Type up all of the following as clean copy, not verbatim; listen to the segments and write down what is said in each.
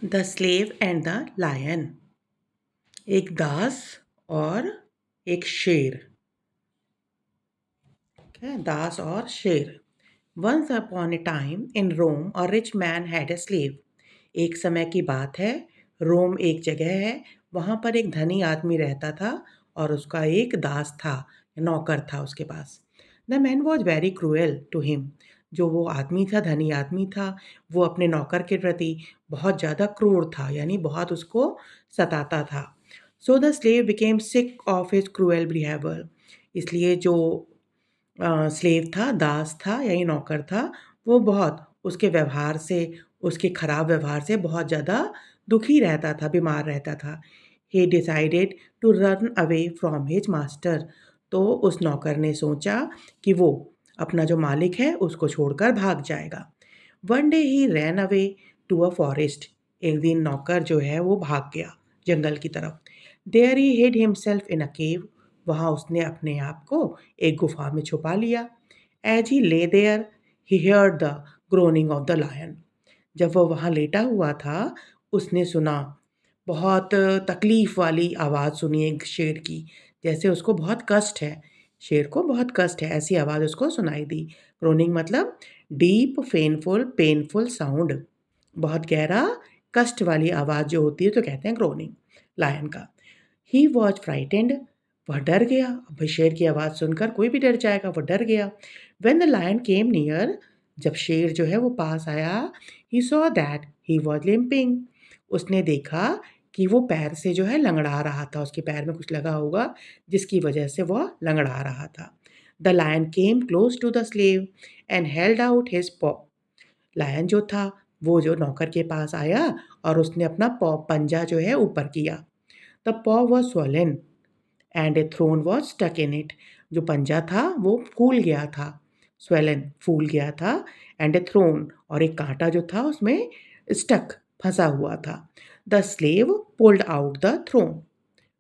The slave and the lion. एक दास और एक शेर। दास और शेर। Once upon a time in Rome a rich man had a slave. एक समय की बात है, रोम एक जगह है, वहाँ पर एक धनी आदमी रहता था और उसका एक दास था, नौकर था उसके पास। The man was very cruel to him. जो वो आदमी था, धनी आदमी था, वो अपने नौकर के प्रति बहुत ज़्यादा क्रूर था, यानी बहुत उसको सताता था। So the slave became sick of his cruel behaviour. इसलिए जो स्लेव था, दास था यानी नौकर था, वो बहुत उसके व्यवहार से, उसके खराब व्यवहार से बहुत ज़्यादा दुखी रहता था, बीमार रहता था। He decided to run away from his master. तो उस नौकर ने सोचा कि वो अपना जो मालिक है उसको छोड़कर भाग जाएगा। One day he ran away to a forest. एक दिन नौकर जो है वो भाग गया जंगल की तरफ। There he hid himself in a cave. वहाँ उसने अपने आप को एक गुफा में छुपा लिया। As he lay there he heard the groaning of the lion. जब वह वहाँ लेटा हुआ था, उसने सुना बहुत तकलीफ वाली आवाज़ सुनी एक शेर की, जैसे उसको बहुत कष्ट है। शेर को बहुत कष्ट है, ऐसी आवाज़ उसको सुनाई दी। ग्रोनिंग मतलब डीप पेनफुल पेनफुल साउंड, बहुत गहरा कष्ट वाली आवाज़ जो होती है तो कहते हैं ग्रोनिंग लायन का। He was frightened. वह डर गया। अब शेर की आवाज़ सुनकर कोई भी डर जाएगा, वह डर गया। When the lion came near, जब शेर जो है वो पास आया, he saw that he was limping. उसने देखा कि वो पैर से जो है लंगड़ा रहा था, उसके पैर में कुछ लगा होगा जिसकी वजह से वह लंगड़ा रहा था। The lion came close to the slave and held out his paw. Lion जो था वो जो नौकर के पास आया और उसने अपना पॉ पंजा जो है ऊपर किया। The paw was swollen and a thorn was stuck in it. जो पंजा था वो फूल गया था, स्वेलन फूल गया था, एंड ए थ्रोन और एक कांटा जो था उसमें स्टक फंसा हुआ था। The slave pulled out the thorn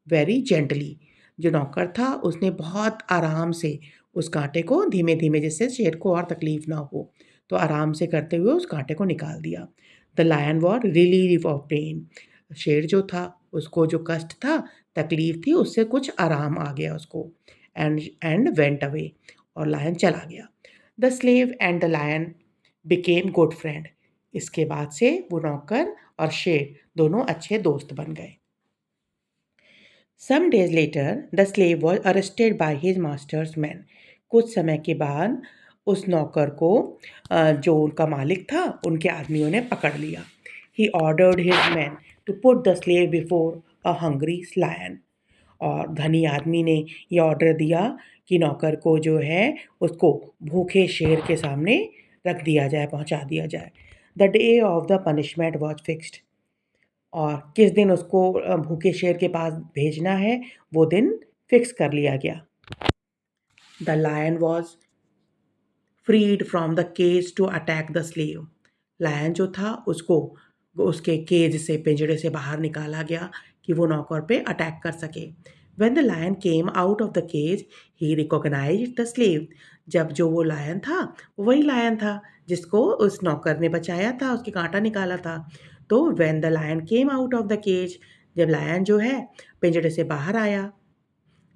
very gently. जो नौकर था उसने बहुत आराम से उस कांटे को धीमे धीमे, जिससे शेर को और तकलीफ ना हो, तो आराम से करते हुए उस कांटे को निकाल दिया। The lion was relieved of pain. शेर जो था उसको जो कष्ट था, तकलीफ थी, उससे कुछ आराम आ गया उसको। एंड वेंट अवे, और लायन चला गया। The slave and the lion became good friend. इसके बाद से वो नौकर और शेर दोनों अच्छे दोस्त बन गए। Some days later, the slave was arrested by his master's men. कुछ समय के बाद उस नौकर को जो उनका मालिक था, उनके आदमियों ने पकड़ लिया। He ordered his men to put the slave before a hungry lion. और धनी आदमी ने ये ऑर्डर दिया कि नौकर को जो है उसको भूखे शेर के सामने रख दिया जाए, पहुंचा दिया जाए। The day of the punishment was fixed. और किस दिन उसको भूखे शेर के पास भेजना है, वो दिन फिक्स कर लिया गया। The lion was freed from the cage to attack the slave. Lion जो था उसको उसके केज से, पिंजड़े से बाहर निकाला गया कि वो नौकर पे अटैक कर सके। When the lion came out of the cage he recognize the slave. जब जो वो लायन था, वही लायन था जिसको उस नौकर ने बचाया था, उसके कांटा निकाला था। तो when the lion came out of the cage, जब लायन जो है पिंजड़े से बाहर आया,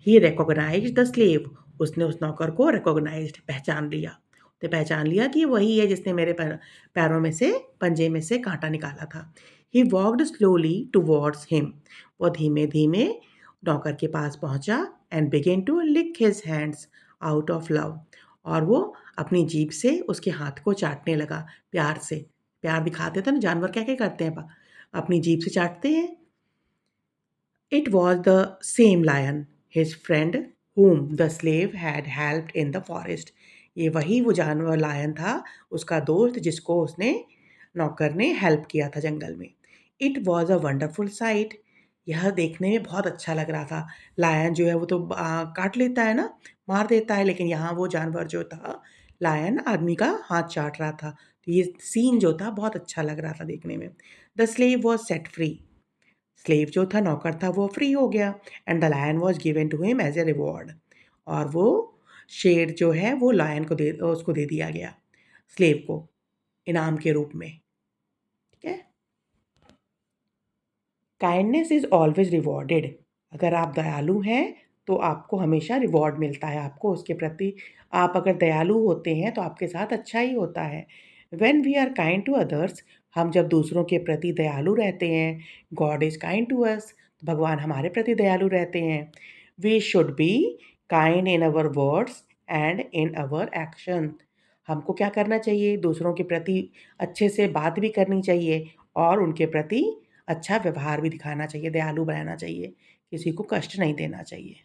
ही रिकॉग्नाइज द स्लेव। उसने उस नौकर को रिकॉग्नाइज्ड, पहचान लिया। उसने पहचान लिया कि वही है जिसने मेरे पैरों में से, पंजे में से कांटा निकाला था। He walked slowly towards him. वो धीमे धीमे नौकर के पास पहुंचा and began to lick his hands out of love. और वो अपनी जीभ से उसके हाथ को चाटने लगा, प्यार से। प्यार दिखाते थे ना जानवर, क्या क्या करते हैं, अपनी जीभ से चाटते हैं। It was the same lion, his friend, whom the slave had helped in the forest. ये वही वो जानवर लायन था, उसका दोस्त जिसको उसने नौकर ने हेल्प किया था जंगल में। It was a wonderful site. यह देखने में बहुत अच्छा लग रहा था। लायन जो है वो तो काट लेता है ना, मार देता है, लेकिन यहाँ वो जानवर जो था, लायन आदमी का हाथ चाट रहा था। तो ये सीन जो था बहुत अच्छा लग रहा था देखने में। The slave was set free. Slave जो था, नौकर था, वो फ्री हो गया। And the lion was given to him as a reward. और वो शेर जो है वो लायन को उसको दे दिया गया, स्लेव को, इनाम के रूप में। ठीक है। Kindness is always rewarded. अगर आप दयालु हैं, तो आपको हमेशा रिवॉर्ड मिलता है, आपको उसके प्रति आप अगर दयालु होते हैं, तो आपके साथ अच्छा ही होता है। When we are kind to others, हम जब दूसरों के प्रति दयालु रहते हैं, God is kind to us, भगवान हमारे प्रति दयालु रहते हैं। We should be kind in our words and in our action. हमको क्या करना चाहिए? दूसरों के प्रति अच्छे से बात भी करनी चाहिए और उनके प्रति अच्छा व्यवहार भी दिखाना चाहिए, दयालु बनाना चाहिए, किसी को कष्ट नहीं देना चाहिए।